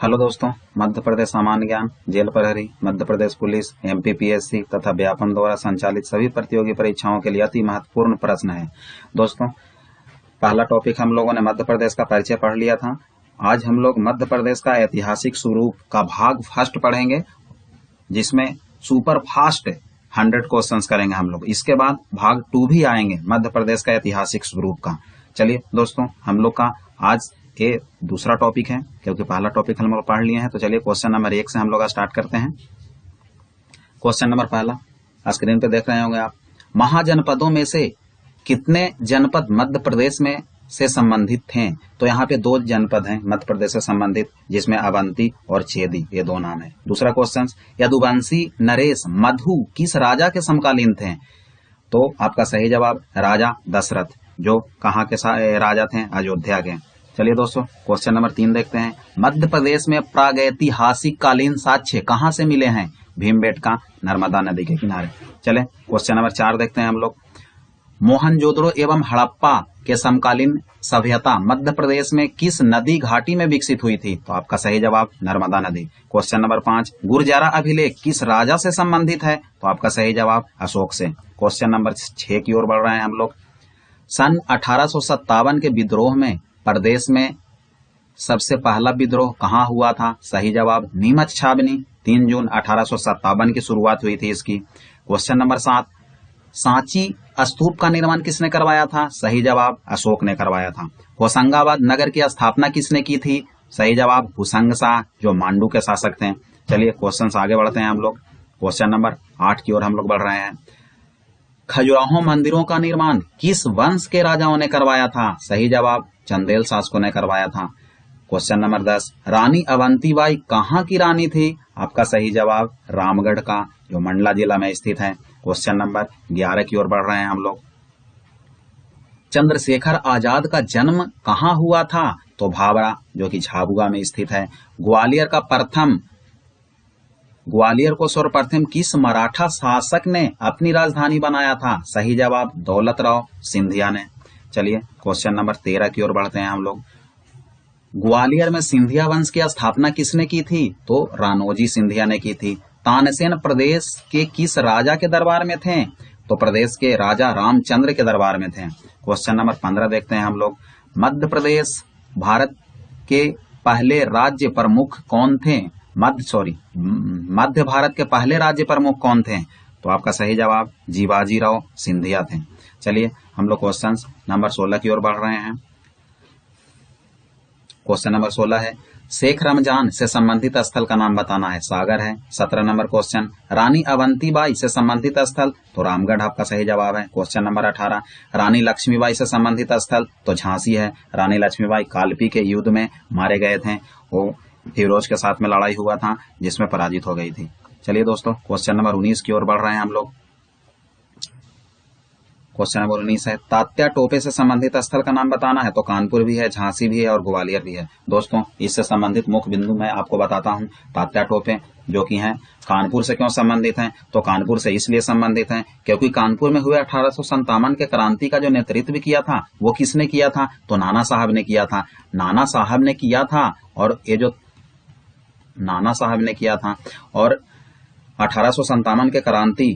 Hello दोस्तों, मध्य प्रदेश सामान्य ज्ञान, जेल प्रहरी, मध्य प्रदेश पुलिस, एमपीपीएससी तथा व्यापम द्वारा संचालित सभी प्रतियोगी परीक्षाओं के लिए अति महत्वपूर्ण प्रश्न है। दोस्तों, पहला टॉपिक हम लोगों ने मध्य प्रदेश का परिचय पढ़ लिया था। आज हम लोग मध्य प्रदेश का ऐतिहासिक स्वरूप का भाग फर्स्ट पढ़ेंगे, जिसमें सुपर फास्ट 100 क्वेश्चंस करेंगे हम लोग। इसके बाद भाग 2 भी आएंगे मध्य प्रदेश का ऐतिहासिक स्वरूप का। चलिए दोस्तों, हम लोग का आज ये दूसरा टॉपिक है, क्योंकि पहला टॉपिक हम लोग पढ़ लिए हैं। तो चलिए क्वेश्चन नंबर 1 से हम लोग स्टार्ट करते हैं। क्वेश्चन नंबर पहला स्क्रीन पे देख रहे होंगे आप। महाजनपदों में से कितने जनपद मध्य प्रदेश में से संबंधित थे? तो यहाँ पे 2 जनपद हैं मध्य प्रदेश से संबंधित, जिसमें अवंती और छेदी, ये 2 नाम है। दूसरा क्वेश्चन, यदुवंशी नरेश मधु किस राजा के समकालीन थे? तो आपका सही जवाब राजा दशरथ, जो कहाँ के राजा थे? अयोध्या के। चलिए दोस्तों, क्वेश्चन नंबर 3 देखते हैं। मध्य प्रदेश में प्रागैतिहासिक कालीन साक्ष्य कहाँ से मिले हैं? भीमबेटका, नर्मदा नदी के किनारे। चले क्वेश्चन नंबर 4 देखते हैं हम लोग। मोहनजोदड़ो एवं हड़प्पा के समकालीन सभ्यता मध्य प्रदेश में किस नदी घाटी में विकसित हुई थी? तो आपका सही जवाब नर्मदा नदी। क्वेश्चन नंबर 5, गुर्जरा अभिलेख किस राजा से संबंधित है? तो आपका सही जवाब अशोक से। क्वेश्चन नंबर 6 की ओर बढ़ रहे हैं हम लोग। सन 1857 के विद्रोह में प्रदेश में सबसे पहला विद्रोह कहाँ हुआ था? सही जवाब नीमच छावनी। 3 जून 1857 की शुरुआत हुई थी इसकी। क्वेश्चन नंबर 7, सांची स्तूप का निर्माण किसने करवाया था? सही जवाब अशोक ने करवाया था। होशंगाबाद नगर की स्थापना किसने की थी? सही जवाब हुसंग शाह, जो मांडू के शासक थे। चलिए क्वेश्चन आगे बढ़ते हैं हम लोग। क्वेश्चन नंबर 8 की ओर हम लोग बढ़ रहे हैं। खजुराहो मंदिरों का निर्माण किस वंश के राजाओं ने करवाया था? सही जवाब चंदेल शासकों ने करवाया था। क्वेश्चन नंबर 10, रानी अवंतीबाई कहाँ की रानी थी? आपका सही जवाब रामगढ़ का, जो मंडला जिला में स्थित है। क्वेश्चन नंबर 11 की ओर बढ़ रहे हैं हम लोग। चंद्रशेखर आजाद का जन्म कहाँ हुआ था? तो भावरा, जो कि झाबुआ में स्थित है। ग्वालियर को सर्वप्रथम किस मराठा शासक ने अपनी राजधानी बनाया था? सही जवाब दौलतराव सिंधिया ने। चलिए क्वेश्चन नंबर 13 की ओर बढ़ते हैं हम लोग। ग्वालियर में सिंधिया वंश की स्थापना किसने की थी? तो राणोजी सिंधिया ने की थी। तानसेन प्रदेश के किस राजा के दरबार में थे? तो प्रदेश के राजा रामचंद्र के दरबार में थे। क्वेश्चन नंबर 15 देखते हैं हम लोग। मध्य प्रदेश भारत के पहले राज्य प्रमुख कौन थे? मध्य भारत के पहले राज्य प्रमुख कौन थे? तो आपका सही जवाब जीवाजीराव सिंधिया थे। चलिए हम लोग क्वेश्चन नंबर 16 की ओर बढ़ रहे हैं। क्वेश्चन नंबर 16 है, शेख रमजान से संबंधित स्थल का नाम बताना है। सागर है। 17 नंबर क्वेश्चन, रानी अवंतीबाई से संबंधित स्थल? तो रामगढ़ आपका सही जवाब है। क्वेश्चन नंबर 18, रानी लक्ष्मीबाई से संबंधित स्थल? तो झांसी है। रानी लक्ष्मीबाई कालपी के युद्ध में मारे गए थे, वो फिरोज के साथ में लड़ाई हुआ था, जिसमें पराजित हो गई थी। चलिए दोस्तों, क्वेश्चन नंबर 19 की ओर बढ़ रहे हैं हम लोग। क्वेश्चन नंबर 19 है, तात्या टोपे से संबंधित स्थल का नाम बताना है। तो कानपुर भी है, झांसी भी है और ग्वालियर भी है। दोस्तों, इससे संबंधित मुख्य बिंदु मैं आपको बताता हूं। तात्या टोपे जो कि हैं कानपुर से क्यों संबंधित हैं? तो कानपुर से इसलिए संबंधित हैं क्योंकि कानपुर में हुए 1857 के क्रांति का जो नेतृत्व किया था, वो किसने किया था? तो नाना साहब ने किया था। नाना साहब ने किया था और ये जो नाना साहब ने किया था और 1857 के क्रांति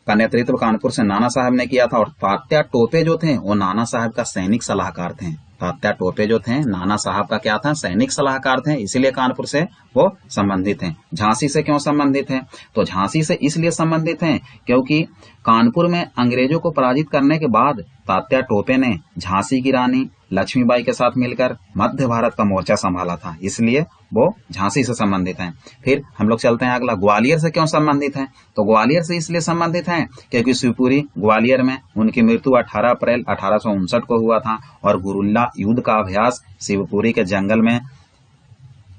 का नेतृत्व कानपुर से नाना साहब ने किया था। और तात्या टोपे जो थे वो नाना साहब का सैनिक सलाहकार थे। तात्या टोपे जो थे नाना साहब का क्या था? सैनिक सलाहकार थे, इसीलिए कानपुर से वो संबंधित हैं। झांसी से क्यों संबंधित हैं? तो झांसी से इसलिए संबंधित हैं क्योंकि कानपुर में अंग्रेजों को पराजित करने के बाद तात्या टोपे ने झांसी की रानी लक्ष्मीबाई के साथ मिलकर मध्य भारत का मोर्चा संभाला था, इसलिए वो झांसी से संबंधित हैं। फिर हम लोग चलते हैं अगला, ग्वालियर से क्यों संबंधित हैं? तो ग्वालियर से इसलिए संबंधित हैं क्योंकि शिवपुरी ग्वालियर में उनकी मृत्यु 18 अप्रैल 1859 को हुआ था और गुरुल्ला युद्ध का अभ्यास शिवपुरी के जंगल में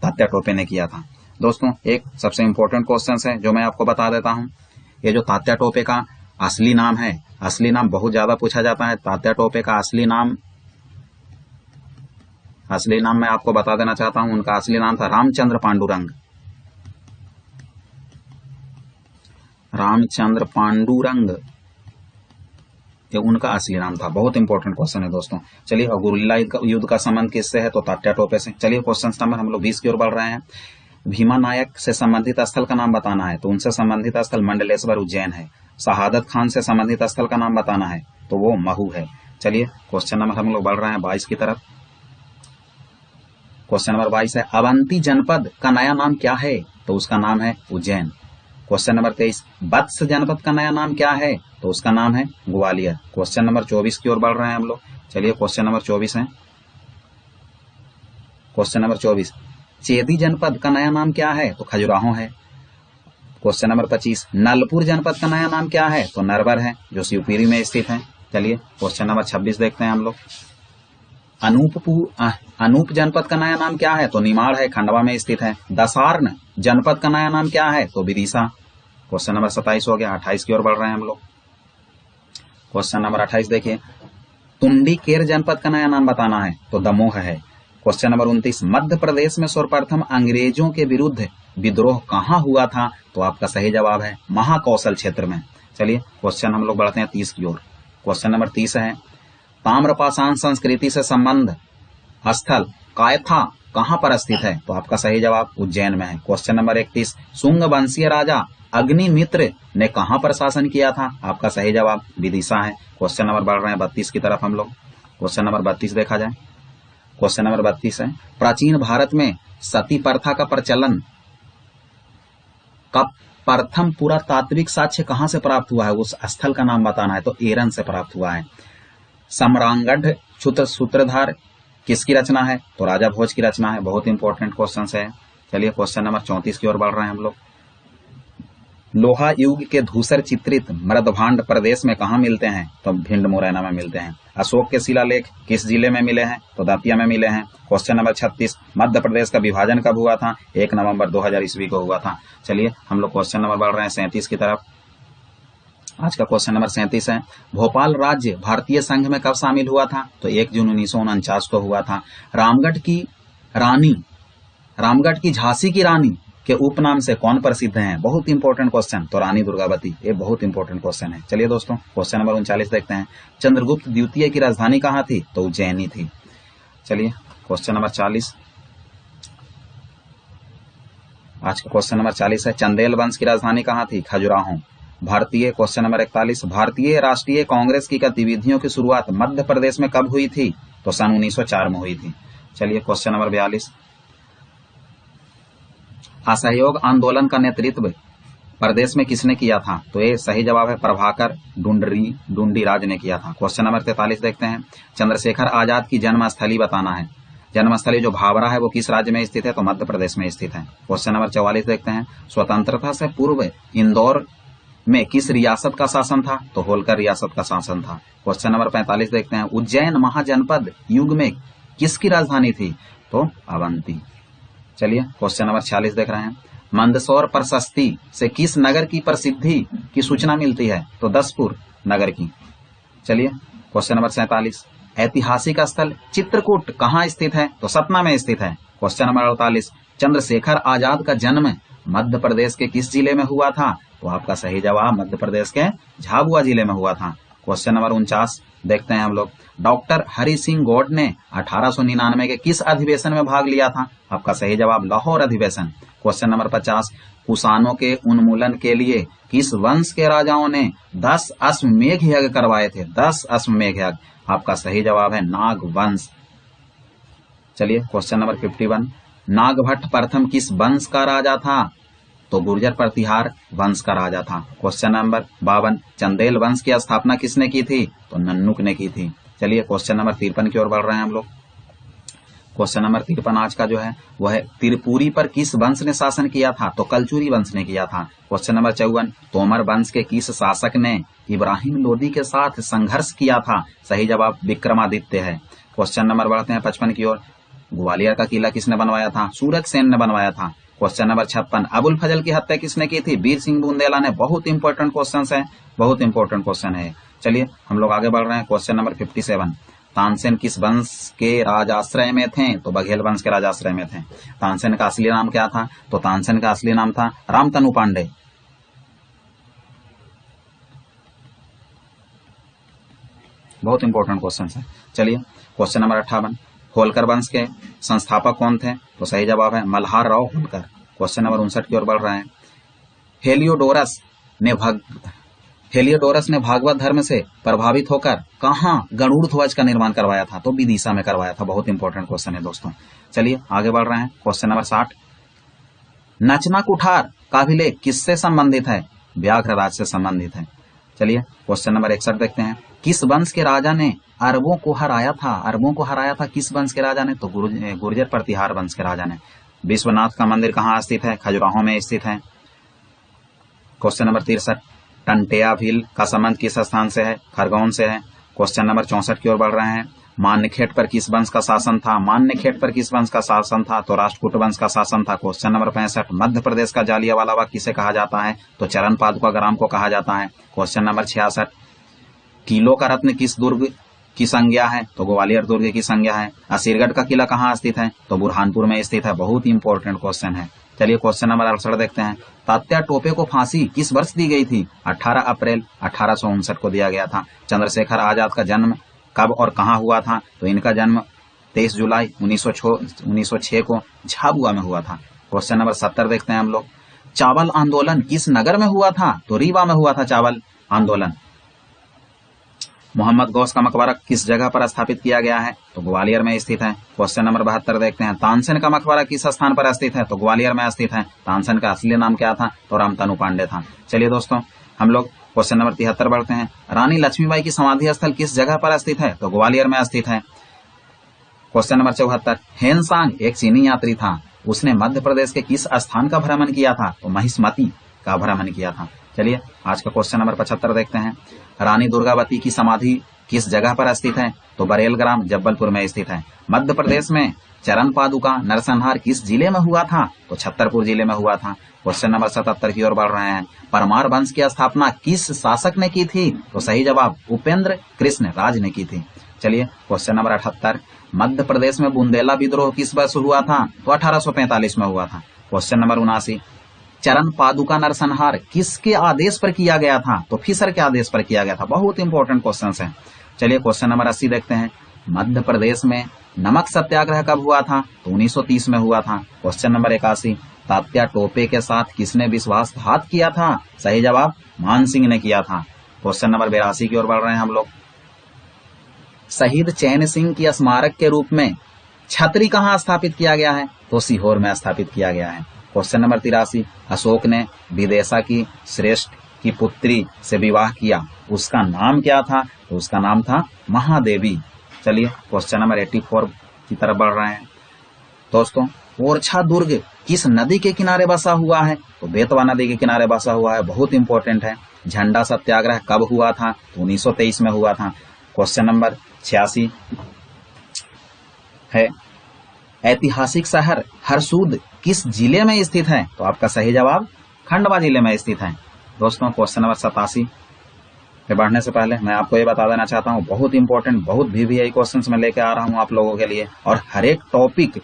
तात्या टोपे ने किया था। दोस्तों, एक सबसे इंपॉर्टेंट क्वेश्चन है जो मैं आपको बता देता हूं। ये जो तात्या टोपे का असली नाम है, असली नाम बहुत ज्यादा पूछा जाता है। तात्या टोपे का असली नाम मैं आपको बता देना चाहता हूं। उनका असली नाम था रामचंद्र पांडुरंग। रामचंद्र पांडुरंग ये उनका असली नाम था। बहुत इंपॉर्टेंट क्वेश्चन है दोस्तों। चलिए, और गुरिल्ला युद्ध का संबंध किससे है? तो तात्या टोपे से। चलिए, क्वेश्चन नंबर हम लोग 20 की ओर बढ़ रहे हैं। भीमा नायक से संबंधित स्थल का नाम बताना है, तो उनसे संबंधित स्थल मंडलेश्वर उज्जैन है। शहादत खान से संबंधित स्थल का नाम बताना है, तो वो महू है। चलिए, क्वेश्चन नंबर हम लोग बढ़ रहे हैं 22 की तरफ। क्वेश्चन नंबर 22 है, अवंती जनपद का नया नाम क्या है? तो उसका नाम है उज्जैन। क्वेश्चन नंबर 23, वत्स जनपद का नया नाम क्या है? तो उसका नाम है ग्वालियर। क्वेश्चन नंबर 24 की ओर बढ़ रहे हैं हम लोग। चलिए, क्वेश्चन नंबर 24 है। क्वेश्चन नंबर 24, चेदी जनपद का नया नाम क्या है? तो खजुराहो है। क्वेश्चन नंबर 25, नलपुर जनपद का नया नाम क्या है? तो नरवर है, जो शिवपुरी में स्थित है। चलिए, क्वेश्चन नंबर 26 देखते हैं हम लोग। अनूप जनपद का नया नाम क्या है? तो निमाड़ है, खंडवा में स्थित है। दसार्न जनपद का नया नाम क्या है? तो विदिशा। क्वेश्चन नंबर 27 हो गया। 28 की ओर बढ़ रहे हैं हम लोग। क्वेश्चन नंबर 28 देखिए, तुंडीकेर जनपद का नया नाम बताना है, तो दमोह है। क्वेश्चन नंबर 29, मध्य प्रदेश में सर्वप्रथम अंग्रेजों के विरुद्ध विद्रोह कहाँ हुआ था? तो आपका सही जवाब है महाकौशल क्षेत्र में। चलिए, क्वेश्चन हम लोग बढ़ते हैं 30 की ओर। क्वेश्चन नंबर 30 है, ताम्रपाषाण संस्कृति से संबंध स्थल कायथा कहाँ पर स्थित है? तो आपका सही जवाब उज्जैन में है। क्वेश्चन नंबर 31, शुंग वंशीय राजा अग्निमित्र ने कहाँ पर शासन किया था? आपका सही जवाब विदिशा है। क्वेश्चन नंबर बढ़ रहे हैं 32 की तरफ हम लोग। क्वेश्चन नंबर 32 देखा जाए। क्वेश्चन नंबर 32 है, प्राचीन भारत में सती प्रथा का प्रचलन का प्रथम पुरातात्विक साक्ष्य कहाँ से प्राप्त हुआ है? उस स्थल का नाम बताना है, तो एरन से प्राप्त हुआ है। सम्रांगढ़ सूत्रधार किसकी रचना है? तो राजा भोज की रचना है। बहुत इंपॉर्टेंट क्वेश्चन है। चलिए, क्वेश्चन नंबर 34 की ओर बढ़ रहे हैं हम लोग। लोहा युग के धूसर चित्रित मृदभांड प्रदेश में कहाँ मिलते हैं? तो भिंड मुरैना में मिलते हैं। अशोक के शिलालेख किस जिले में मिले हैं? तो दतिया में मिले हैं। क्वेश्चन नंबर 36, मध्य प्रदेश का विभाजन कब हुआ था? 1 नवंबर 2000 ईस्वी को हुआ था। चलिए, हम लोग क्वेश्चन नंबर बढ़ रहे हैं 37 की तरफ। आज का क्वेश्चन नंबर 37 है, भोपाल राज्य भारतीय संघ में कब शामिल हुआ था? तो 1 जून 1949 को हुआ था। रामगढ़ की झांसी की रानी के उपनाम से कौन प्रसिद्ध हैं? बहुत इंपॉर्टेंट क्वेश्चन, तो रानी दुर्गावती। ये बहुत इंपॉर्टेंट क्वेश्चन है। चलिए दोस्तों, क्वेश्चन नंबर 39 देखते हैं। चंद्रगुप्त द्वितीय की राजधानी कहाँ थी? तो उज्जैनी थी। चलिए, क्वेश्चन नंबर 40। आज का क्वेश्चन नंबर 40 है, चंदेल वंश की राजधानी कहाँ थी? खजुराहो। भारतीय क्वेश्चन नंबर 41, भारतीय राष्ट्रीय कांग्रेस की गतिविधियों की शुरुआत मध्य प्रदेश में कब हुई थी? तो सन 1904 में हुई थी। चलिए, क्वेश्चन नंबर 42, असहयोग आंदोलन का नेतृत्व प्रदेश में किसने किया था? तो ये सही जवाब है प्रभाकर डुंडीराज ने किया था। क्वेश्चन नंबर 43 देखते हैं, चंद्रशेखर आजाद की जन्मस्थली बताना है। जन्मस्थली जो भावरा है वो किस राज्य में स्थित है? तो मध्य प्रदेश में स्थित है। क्वेश्चन नंबर 44 देखते हैं, स्वतंत्रता से पूर्व इंदौर में किस रियासत का शासन था? तो होलकर रियासत का शासन था। क्वेश्चन नंबर 45 देखते हैं, उज्जैन महाजनपद युग में किसकी राजधानी थी? तो अवंती। चलिए, क्वेश्चन नंबर 46 देख रहे हैं, मंदसौर प्रशस्ति से किस नगर की प्रसिद्धि की सूचना मिलती है? तो दसपुर नगर की। चलिए, क्वेश्चन नंबर 47, ऐतिहासिक स्थल चित्रकूट कहाँ स्थित है? तो सतना में स्थित है। क्वेश्चन नंबर 48, चंद्रशेखर आजाद का जन्म मध्य प्रदेश के किस जिले में हुआ था? तो आपका सही जवाब मध्य प्रदेश के झाबुआ जिले में हुआ था। क्वेश्चन नंबर 49 देखते हैं हम लोग, डॉक्टर हरि सिंह गौड़ ने 1899 के किस अधिवेशन में भाग लिया था? आपका सही जवाब लाहौर अधिवेशन। क्वेश्चन नंबर 50, कुषाणों के उन्मूलन के लिए किस वंश के राजाओं ने 10 अश्वमेध यज्ञ करवाए थे? 10 अश्वमेध यज्ञ। आपका सही जवाब है नाग वंश। चलिए, क्वेश्चन नंबर 51, नागभट्ट प्रथम किस वंश का राजा था? तो गुर्जर प्रतिहार वंश का राजा था। क्वेश्चन नंबर 52, चंदेल वंश की स्थापना किसने की थी? तो नन्नुक ने की थी। चलिए, क्वेश्चन नंबर 53 की ओर बढ़ रहे हैं हम लोग। क्वेश्चन नंबर 53 आज का जो है वह है, त्रिपुरी पर किस वंश ने शासन किया था? तो कलचुरी वंश ने किया था। क्वेश्चन नंबर 54, तोमर वंश के किस शासक ने इब्राहिम लोदी के साथ संघर्ष किया था? सही जवाब विक्रमादित्य है। क्वेश्चन नंबर बढ़ते हैं 55 की ओर, ग्वालियर का किला किसने बनवाया था? सूरज सेन ने बनवाया था। क्वेश्चन नंबर 56, अबुल फजल की हत्या किसने की थी? वीर सिंह बुंदेला ने। बहुत इंपॉर्टेंट क्वेश्चन है, बहुत इंपॉर्टेंट क्वेश्चन है। चलिए, हम लोग आगे बढ़ रहे हैं। क्वेश्चन नंबर 57, तानसेन किस वंश के राजाश्रय में थे? तो बघेल वंश के राजाश्रय में थे। तानसेन का असली नाम क्या था? तो तानसेन का असली नाम था रामतनु पांडे। बहुत इंपॉर्टेंट क्वेश्चन है। चलिए क्वेश्चन नंबर 58, होलकर वंश के संस्थापक कौन थे? तो सही जवाब है मल्हार राव होलकर। क्वेश्चन नंबर 59 की ओर बढ़ रहे हैं। हेलियोडोरस ने भागवत धर्म से प्रभावित होकर कहाँ गरुड़ ध्वज का निर्माण करवाया था? तो विदिशा में करवाया था। बहुत इंपॉर्टेंट क्वेश्चन है दोस्तों। चलिए आगे बढ़ रहे हैं। क्वेश्चन नंबर 60, नचना कुठार का अभिलेख किससे संबंधित है? व्याघ्रराज से संबंधित है। चलिए क्वेश्चन नंबर 61 देखते हैं। किस वंश के राजा ने अरबों को हराया था? अरबों को हराया था किस वंश के राजा ने? तो गुर्जर प्रतिहार वंश के राजा ने। विश्वनाथ का मंदिर कहाँ स्थित है? खजुराहो में स्थित है। क्वेश्चन नंबर 63, टंटेया भील का संबंध किस स्थान से है? खरगोन से है। क्वेश्चन नंबर 64 की ओर बढ़ रहे हैं। मान्यखेट पर किस वंश का शासन था? मान्यखेट पर किस वंश का शासन था? तो राष्ट्रकूट वंश का शासन था। क्वेश्चन नंबर 65, मध्य प्रदेश का जालियांवाला बाग किसे कहा जाता है? तो चरण पादुका ग्राम को कहा जाता है। क्वेश्चन नंबर 66, किलो का रत्न किस दुर्ग की संज्ञा है? तो ग्वालियर दुर्ग की संज्ञा है। असीरगढ़ का किला कहाँ स्थित है? तो बुरहानपुर में स्थित है। बहुत इंपॉर्टेंट क्वेश्चन है। चलिए क्वेश्चन नंबर 68 देखते हैं। तात्या टोपे को फांसी किस वर्ष दी गई थी? 18 अप्रैल 1859 को दिया गया था। चंद्रशेखर आजाद का जन्म कब और कहाँ हुआ था? तो इनका जन्म 23 जुलाई 1906 को झाबुआ में हुआ था। क्वेश्चन नंबर 70 देखते हैं हम लोग। चावल आंदोलन किस नगर में हुआ था? तो रीवा में हुआ था चावल आंदोलन। मोहम्मद गौस का मकबरा किस जगह पर स्थापित किया गया है? तो ग्वालियर में स्थित है। क्वेश्चन नंबर 72 देखते हैं। तानसेन का मकबरा किस स्थान पर स्थित है? तो ग्वालियर में स्थित है। तानसेन का असली नाम क्या था? तो रामतनु पांडे था। चलिए दोस्तों हम लोग क्वेश्चन नंबर 73 बढ़ते हैं। रानी लक्ष्मीबाई की समाधि स्थल किस जगह पर स्थित है? तो ग्वालियर में स्थित है। क्वेश्चन नंबर 74, हेनसांग एक चीनी यात्री था, उसने मध्य प्रदेश के किस स्थान का भ्रमण किया था? तो महिष्मती का भ्रमण किया था। चलिए आज का क्वेश्चन नंबर 75 देखते हैं। रानी दुर्गावती की समाधि किस जगह पर स्थित है? तो बरेल ग्राम जबलपुर में स्थित है। मध्य प्रदेश में चरण पादुका नरसंहार किस जिले में हुआ था? तो छतरपुर जिले में हुआ था। क्वेश्चन नंबर 77 की ओर बढ़ रहे हैं। परमार वंश की स्थापना किस शासक ने की थी? तो सही जवाब उपेंद्र कृष्ण राज ने की थी। चलिए क्वेश्चन नंबर 78, मध्य प्रदेश में बुंदेला विद्रोह किस वर्ष हुआ था? तो 1845 में हुआ था। क्वेश्चन नंबर 79, चरण पादुका नरसंहार किसके आदेश पर किया गया था? तो फिशर के आदेश पर किया गया था। बहुत इंपॉर्टेंट क्वेश्चन है। चलिए क्वेश्चन नंबर 80 देखते हैं। मध्य प्रदेश में नमक सत्याग्रह कब हुआ था? तो 1930 में हुआ था। क्वेश्चन नंबर 81, तात्या टोपे के साथ किसने विश्वासघात किया था? सही जवाब मान सिंह ने किया था। क्वेश्चन नंबर 82 की ओर बढ़ रहे हैं हम लोग। शहीद चैन सिंह की स्मारक के रूप में छतरी कहाँ स्थापित किया गया है? तो सीहोर में स्थापित किया गया है। क्वेश्चन नंबर 83, अशोक ने विदेशा की श्रेष्ठ की पुत्री से विवाह किया, उसका नाम क्या था? तो उसका नाम था महादेवी। चलिए क्वेश्चन नंबर 84 की तरफ बढ़ रहे हैं दोस्तों। ओरछा दुर्ग किस नदी के किनारे बसा हुआ है? तो बेतवा नदी के किनारे बसा हुआ है। बहुत इंपॉर्टेंट है। झंडा सत्याग्रह कब हुआ था? तो 1923 में हुआ था। क्वेश्चन नंबर 86 है, ऐतिहासिक शहर हरसूद किस जिले में स्थित है? तो आपका सही जवाब खंडवा जिले में स्थित है। दोस्तों क्वेश्चन नंबर 87 पे बढ़ने से पहले मैं आपको ये बता देना चाहता हूँ, बहुत इंपॉर्टेंट बहुत VVI क्वेश्चंस मैं लेके आ रहा हूँ आप लोगों के लिए, और हर एक टॉपिक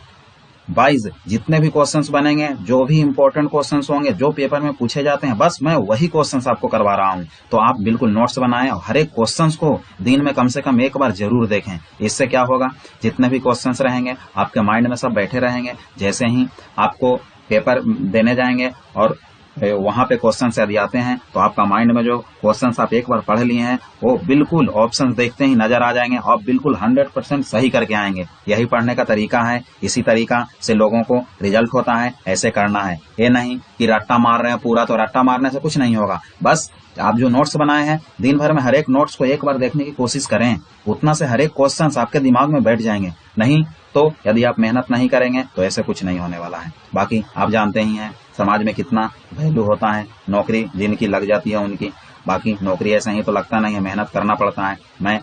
वाइज जितने भी क्वेश्चंस बनेंगे, जो भी इंपॉर्टेंट क्वेश्चंस होंगे, जो पेपर में पूछे जाते हैं, बस मैं वही क्वेश्चंस आपको करवा रहा हूं। तो आप बिल्कुल नोट्स बनाएं और हर एक क्वेश्चंस को दिन में कम से कम एक बार जरूर देखें। इससे क्या होगा, जितने भी क्वेश्चंस रहेंगे आपके माइंड में सब बैठे रहेंगे। जैसे ही आपको पेपर देने जाएंगे और वहां पे क्वेश्चंस यदि आते हैं तो आपका माइंड में जो क्वेश्चंस आप एक बार पढ़ लिए हैं वो बिल्कुल ऑप्शंस देखते ही नजर आ जाएंगे और बिल्कुल 100% सही करके आएंगे। यही पढ़ने का तरीका है। इसी तरीका से लोगों को रिजल्ट होता है। ऐसे करना है, ये नहीं कि रट्टा मार रहे हैं पूरा, तो रट्टा मारने से कुछ नहीं होगा। बस आप जो नोट्स बनाए हैं दिन भर में हर एक नोट्स को एक बार देखने की कोशिश करें, उतना से हर एक क्वेश्चंस आपके दिमाग में बैठ जाएंगे। नहीं तो यदि आप मेहनत नहीं करेंगे तो ऐसे कुछ नहीं होने वाला है। बाकी आप जानते ही हैं समाज में कितना वैल्यू होता है, नौकरी जिनकी लग जाती है उनकी। बाकी नौकरी ऐसे ही तो लगता नहीं है, मेहनत करना पड़ता है। मैं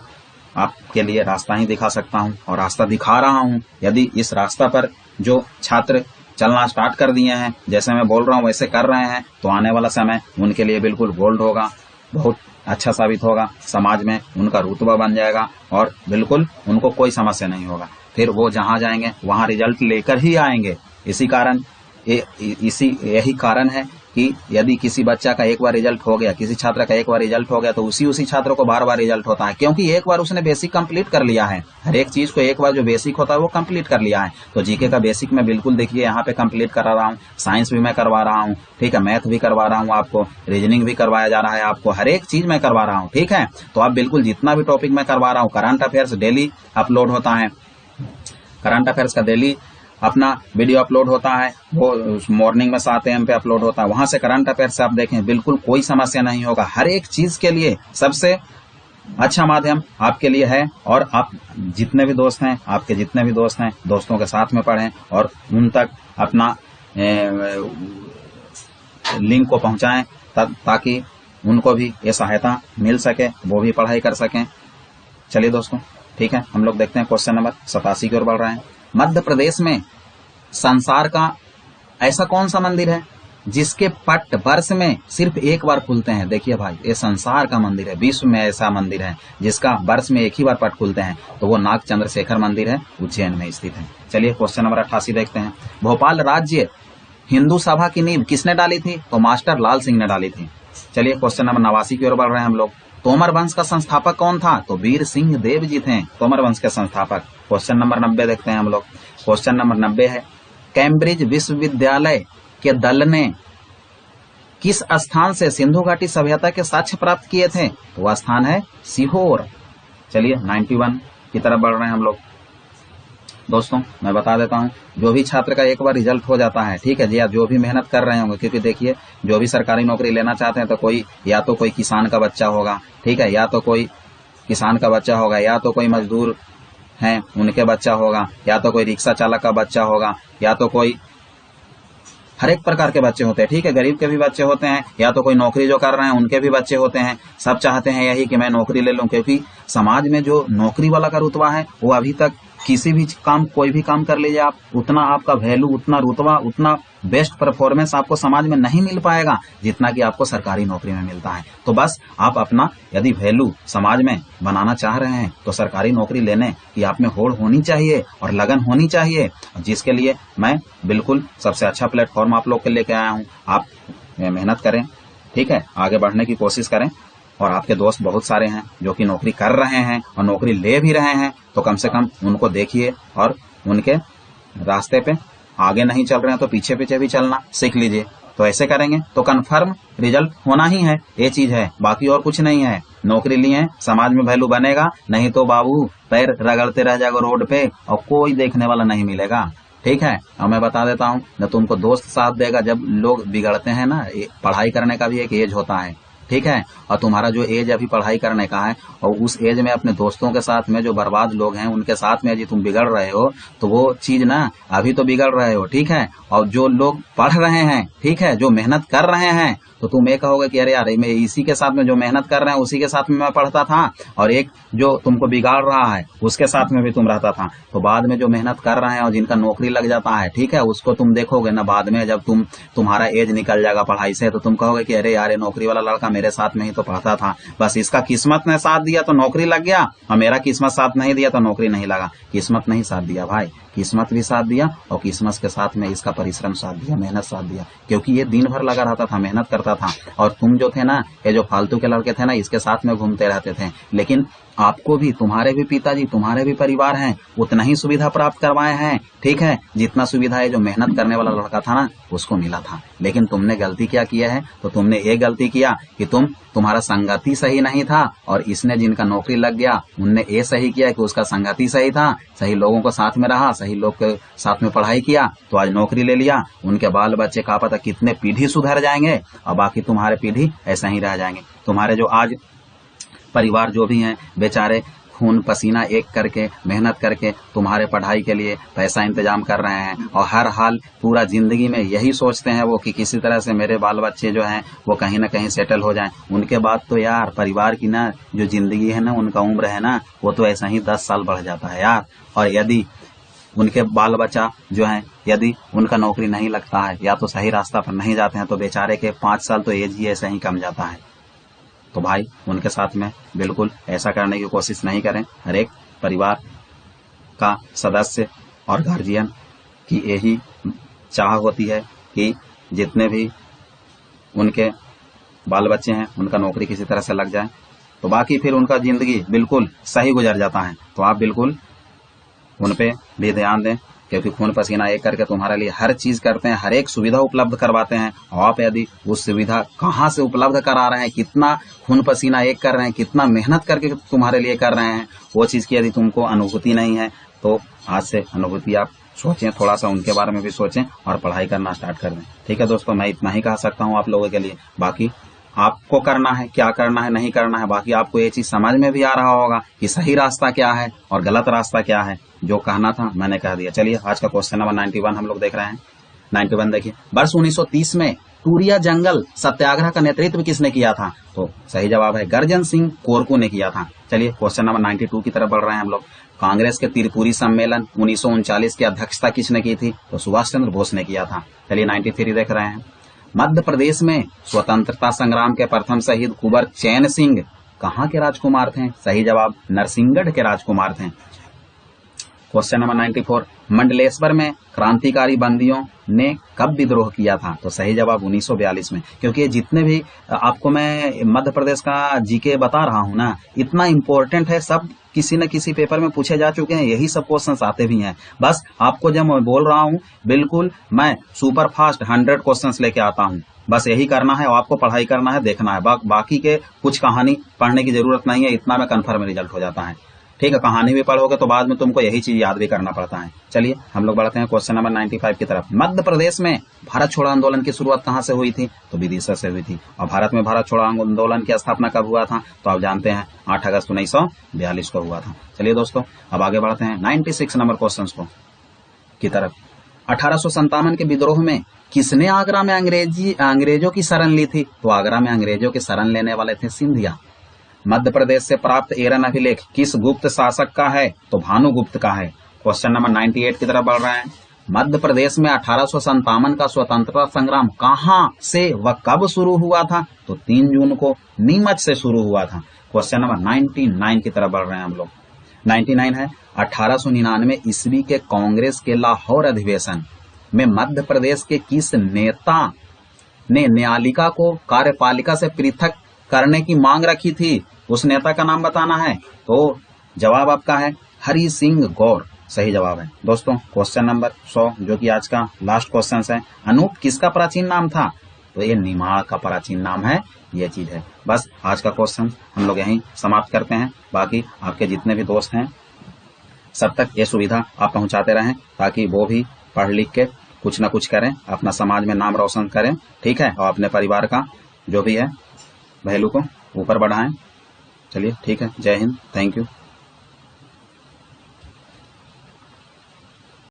आपके लिए रास्ता ही दिखा सकता हूँ और रास्ता दिखा रहा हूँ। यदि इस रास्ता पर जो छात्र चलना स्टार्ट कर दिए हैं, जैसे मैं बोल रहा हूँ वैसे कर रहे हैं, तो आने वाला समय उनके लिए बिल्कुल गोल्ड होगा, बहुत अच्छा साबित होगा। समाज में उनका रुतबा बन जाएगा और बिल्कुल उनको कोई समस्या नहीं होगा। फिर वो जहां जाएंगे वहां रिजल्ट लेकर ही आएंगे। यही कारण है कि यदि किसी बच्चा का एक बार रिजल्ट हो गया, किसी छात्र का एक बार रिजल्ट हो गया, तो उसी छात्र को बार बार रिजल्ट होता है, क्योंकि एक बार उसने बेसिक कंप्लीट कर लिया है। हर एक चीज को एक बार जो बेसिक होता है वो कंप्लीट कर लिया है। तो जीके का बेसिक मैं बिल्कुल देखिए यहाँ पे कंप्लीट करा रहा हूँ, साइंस भी मैं करवा रहा हूँ, ठीक है, मैथ भी करवा रहा हूँ, आपको रीजनिंग भी करवाया जा रहा है, आपको हर एक चीज मैं करवा रहा हूँ, ठीक है। तो आप बिल्कुल जितना भी टॉपिक मैं करवा रहा हूँ, करंट अफेयर्स डेली अपलोड होता है, करंट अफेयर्स का डेली अपना वीडियो अपलोड होता है, वो मॉर्निंग में 7 AM पे अपलोड होता है। वहां से करंट अफेयर्स से आप देखें, बिल्कुल कोई समस्या नहीं होगा। हर एक चीज के लिए सबसे अच्छा माध्यम आपके लिए है। और आप जितने भी दोस्त हैं, आपके जितने भी दोस्त हैं, दोस्तों के साथ में पढ़ें और उन तक अपना लिंक को पहुंचाएं, ताकि उनको भी ये सहायता मिल सके, वो भी पढ़ाई कर सकें। चलिए दोस्तों, ठीक है, हम लोग देखते हैं क्वेश्चन नंबर 87 की ओर बढ़ रहे हैं। मध्य प्रदेश में संसार का ऐसा कौन सा मंदिर है जिसके पट वर्ष में सिर्फ एक बार खुलते हैं? देखिए भाई, ये संसार का मंदिर है, विश्व में ऐसा मंदिर है जिसका वर्ष में एक ही बार पट खुलते हैं, तो वो नाग चंद्रशेखर मंदिर है, उज्जैन में स्थित है। चलिए क्वेश्चन नंबर 88 देखते हैं। भोपाल राज्य हिंदू सभा की नींव किसने डाली थी? तो मास्टर लाल सिंह ने डाली थी। चलिए क्वेश्चन नंबर 89 की ओर बढ़ रहे हैं हम लोग। तोमर वंश का संस्थापक कौन था? तो वीर सिंह देव जी थे तोमर वंश के संस्थापक। क्वेश्चन नंबर 90 देखते हैं हम लोग। क्वेश्चन नंबर 90 है, कैम्ब्रिज विश्वविद्यालय के दल ने किस स्थान से सिंधु घाटी सभ्यता के साक्ष्य प्राप्त किए थे? तो वह स्थान है सीहोर। चलिए 91 की तरफ बढ़ रहे हैं हम लोग। दोस्तों मैं बता देता हूं, जो भी छात्र का एक बार रिजल्ट हो जाता है, ठीक है जी, जो भी मेहनत कर रहे होंगे, क्योंकि देखिए जो भी सरकारी नौकरी लेना चाहते हैं, तो कोई या तो कोई किसान का बच्चा होगा, ठीक है, या तो कोई किसान का बच्चा होगा, या तो कोई मजदूर हैं उनके बच्चा होगा, या तो कोई रिक्शा चालक का बच्चा होगा, या तो कोई हर एक प्रकार के बच्चे होते हैं, ठीक है, गरीब के भी बच्चे होते हैं, या तो कोई नौकरी जो कर रहे हैं उनके भी बच्चे होते हैं। सब चाहते हैं यही कि मैं नौकरी ले लूं, क्योंकि समाज में जो नौकरी वाला का रुतबा है वो अभी तक किसी भी काम, कोई भी काम कर लीजिए आप, उतना आपका वैल्यू, उतना रुतबा, उतना बेस्ट परफॉर्मेंस आपको समाज में नहीं मिल पाएगा जितना कि आपको सरकारी नौकरी में मिलता है। तो बस आप अपना यदि वैल्यू समाज में बनाना चाह रहे हैं तो सरकारी नौकरी लेने की आप में होड़ होनी चाहिए और लगन होनी चाहिए, जिसके लिए मैं बिल्कुल सबसे अच्छा प्लेटफॉर्म आप लोग के लेके आया हूँ। आप मेहनत करें, ठीक है, आगे बढ़ने की कोशिश करें, और आपके दोस्त बहुत सारे हैं जो कि नौकरी कर रहे हैं और नौकरी ले भी रहे हैं, तो कम से कम उनको देखिए और उनके रास्ते पे आगे नहीं चल रहे हैं तो पीछे पीछे भी चलना सीख लीजिए। तो ऐसे करेंगे तो कन्फर्म रिजल्ट होना ही है, ये चीज है, बाकी और कुछ नहीं है। नौकरी लिए समाज में वैल्यू बनेगा, नहीं तो बाबू पैर रगड़ते रह जाएगा रोड पे और कोई देखने वाला नहीं मिलेगा, ठीक है। और मैं बता देता हूँ, न तुमको दोस्त साथ देगा। जब लोग बिगड़ते हैं ना, पढ़ाई करने का भी एक एज होता है, ठीक है, और तुम्हारा जो एज अभी पढ़ाई करने का है, और उस एज में अपने दोस्तों के साथ में जो बर्बाद लोग हैं उनके साथ में यदि तुम बिगड़ रहे हो, तो वो चीज ना अभी तो बिगड़ रहे हो, ठीक है। और जो लोग पढ़ रहे हैं, ठीक है, जो मेहनत कर रहे हैं, तो तुम ये कहोगे कि अरे यार, मैं इसी के साथ में जो मेहनत कर रहे हैं उसी के साथ में मैं पढ़ता था, और एक जो तुमको बिगाड़ रहा है उसके साथ में भी तुम रहता था। तो बाद में जो मेहनत कर रहे हैं और जिनका नौकरी लग जाता है, ठीक है, उसको तुम देखोगे ना, बाद में जब तुम्हारा एज निकल जाएगा पढ़ाई से, तो तुम कहोगे कि अरे यार, ये नौकरी वाला लड़का मेरे साथ में ही तो पढ़ता था, बस इसका किस्मत ने साथ दिया तो नौकरी लग गया, और मेरा किस्मत साथ नहीं दिया तो नौकरी नहीं लगा। किस्मत नहीं साथ दिया भाई, किस्मत भी साथ दिया, और किस्मत के साथ में इसका परिश्रम साथ दिया, मेहनत साथ दिया, क्योंकि ये दिन भर लगा रहता था, मेहनत करता था। और तुम जो थे ना, ये जो फालतू के लड़के थे ना, इसके साथ में घूमते रहते थे। लेकिन आपको भी, तुम्हारे भी पिताजी, तुम्हारे भी परिवार हैं, उतना ही सुविधा प्राप्त करवाए हैं, ठीक है, जितना सुविधा है जो मेहनत करने वाला लड़का था ना उसको मिला था। लेकिन तुमने गलती क्या किया है? तो तुमने ये गलती किया कि तुम्हारा संगति सही नहीं था, और इसने जिनका नौकरी लग गया उनने ये सही किया कि उसका संगति सही था, सही लोगों को साथ में रहा, सही लोग के साथ में पढ़ाई किया, तो आज नौकरी ले लिया। उनके बाल बच्चे का पता कितने पीढ़ी सुधर जाएंगे, और बाकी तुम्हारे पीढ़ी ऐसा ही रह जाएंगे। तुम्हारे जो आज परिवार जो भी हैं, बेचारे खून पसीना एक करके मेहनत करके तुम्हारे पढ़ाई के लिए पैसा इंतजाम कर रहे हैं, और हर हाल पूरा जिंदगी में यही सोचते हैं वो कि किसी तरह से मेरे बाल बच्चे जो हैं वो कहीं ना कहीं सेटल हो जाएं। उनके बाद तो यार परिवार की ना जो जिंदगी है ना, उनका उम्र है ना, वो तो ऐसा ही 10 साल बढ़ जाता है यार। और यदि उनके बाल बच्चा जो है, यदि उनका नौकरी नहीं लगता है या तो सही रास्ता पर नहीं जाते हैं, तो बेचारे के 5 साल तो एज ही ऐसे ही कम जाता है। तो भाई उनके साथ में बिल्कुल ऐसा करने की कोशिश नहीं करें। हर एक परिवार का सदस्य और गार्जियन की यही चाह होती है कि जितने भी उनके बाल बच्चे हैं, उनका नौकरी किसी तरह से लग जाए, तो बाकी फिर उनका जिंदगी बिल्कुल सही गुजर जाता है। तो आप बिल्कुल उन पे भी ध्यान दें, क्योंकि खून पसीना एक करके तुम्हारे लिए हर चीज करते हैं, हर एक सुविधा उपलब्ध करवाते हैं। और आप यदि उस सुविधा कहाँ से उपलब्ध करा रहे हैं, कितना खून पसीना एक कर रहे हैं, कितना मेहनत करके तुम्हारे लिए कर रहे हैं, वो चीज की यदि तुमको अनुभूति नहीं है, तो आज से अनुभूति आप सोचें, थोड़ा सा उनके बारे में भी सोचें और पढ़ाई करना स्टार्ट कर दें। ठीक है दोस्तों, मैं इतना ही कह सकता हूँ आप लोगों के लिए। बाकी आपको करना है, क्या करना है, नहीं करना है, बाकी आपको ये चीज समझ में भी आ रहा होगा कि सही रास्ता क्या है और गलत रास्ता क्या है। जो कहना था मैंने कह दिया। चलिए आज का क्वेश्चन नंबर 91 हम लोग देख रहे हैं। 91 देखिए, वर्ष 1930 में टूरिया जंगल सत्याग्रह का नेतृत्व किसने किया था? तो सही जवाब है गर्जन सिंह कोरकू ने किया था। चलिए क्वेश्चन नंबर 92 की तरफ बढ़ रहे हैं हम लोग। कांग्रेस के त्रिपुरी सम्मेलन 1939 की अध्यक्षता किसने की थी? तो सुभाष चंद्र बोस ने किया था। चलिए 93 देख रहे हैं। मध्य प्रदेश में स्वतंत्रता संग्राम के प्रथम शहीद कुंवर चैन सिंह कहाँ के राजकुमार थे? सही जवाब नरसिंहगढ़ के राजकुमार थे। क्वेश्चन नंबर 94, मंडलेश्वर में क्रांतिकारी बंदियों ने कब विद्रोह किया था? तो सही जवाब 1942 में। क्योंकि जितने भी आपको मैं मध्य प्रदेश का जीके बता रहा हूं ना, इतना इंपॉर्टेंट है, सब किसी न किसी पेपर में पूछे जा चुके हैं, यही सब क्वेश्चंस आते भी हैं। बस आपको जब मैं बोल रहा हूं, बिल्कुल मैं सुपर फास्ट 100 क्वेश्चंस लेके आता हूं। बस यही करना है और आपको पढ़ाई करना है, देखना है। बाकी के कुछ कहानी पढ़ने की जरूरत नहीं है, इतना में कन्फर्म रिजल्ट हो जाता है। ठीक है, कहानी भी पढ़ोगे तो बाद में तुमको यही चीज याद भी करना पड़ता है। चलिए हम लोग बढ़ते हैं क्वेश्चन नंबर 95 की तरफ। मध्य प्रदेश में भारत छोड़ो आंदोलन की शुरुआत कहाँ से हुई थी? तो विदिशा से हुई थी। और भारत में भारत छोड़ो आंदोलन की स्थापना कब हुआ था? तो आप जानते हैं 8 अगस्त 1942 को हुआ था। चलिए दोस्तों अब आगे बढ़ते हैं 96 नंबर क्वेश्चन को की तरफ। 1857 के विद्रोह में किसने आगरा में अंग्रेजों की शरण ली थी? तो आगरा में अंग्रेजों की शरण लेने वाले थे सिंधिया। मध्य प्रदेश से प्राप्त एरन अभिलेख किस गुप्त शासक का है? तो भानुगुप्त का है। क्वेश्चन नंबर 98 की तरफ बढ़ रहे हैं। मध्य प्रदेश में 1857 का स्वतंत्रता संग्राम कहां से व कब शुरू हुआ था? तो 3 जून को नीमच से शुरू हुआ था। क्वेश्चन नंबर 99 की तरफ बढ़ रहे हैं हम लोग। 99 है, 1899 ईस्वी के कांग्रेस के लाहौर अधिवेशन में मध्य प्रदेश के किस नेता ने न्यायालिका को कार्यपालिका से पृथक करने की मांग रखी थी? उस नेता का नाम बताना है। तो जवाब आपका है हरि सिंह गौर, सही जवाब है। दोस्तों क्वेश्चन नंबर 100 जो कि आज का लास्ट क्वेश्चन है, अनूप किसका प्राचीन नाम था? तो ये निमाड़ का प्राचीन नाम है, ये चीज है। बस आज का क्वेश्चन हम लोग यहीं समाप्त करते हैं। बाकी आपके जितने भी दोस्त हैं सब तक ये सुविधा आप पहुंचाते रहें, ताकि वो भी पढ़ लिख के कुछ न कुछ करें, अपना समाज में नाम रोशन करें। ठीक है, और अपने परिवार का जो भी है वैल्यू को ऊपर बढ़ाएं। चलिए ठीक है, जय हिंद, थैंक यू।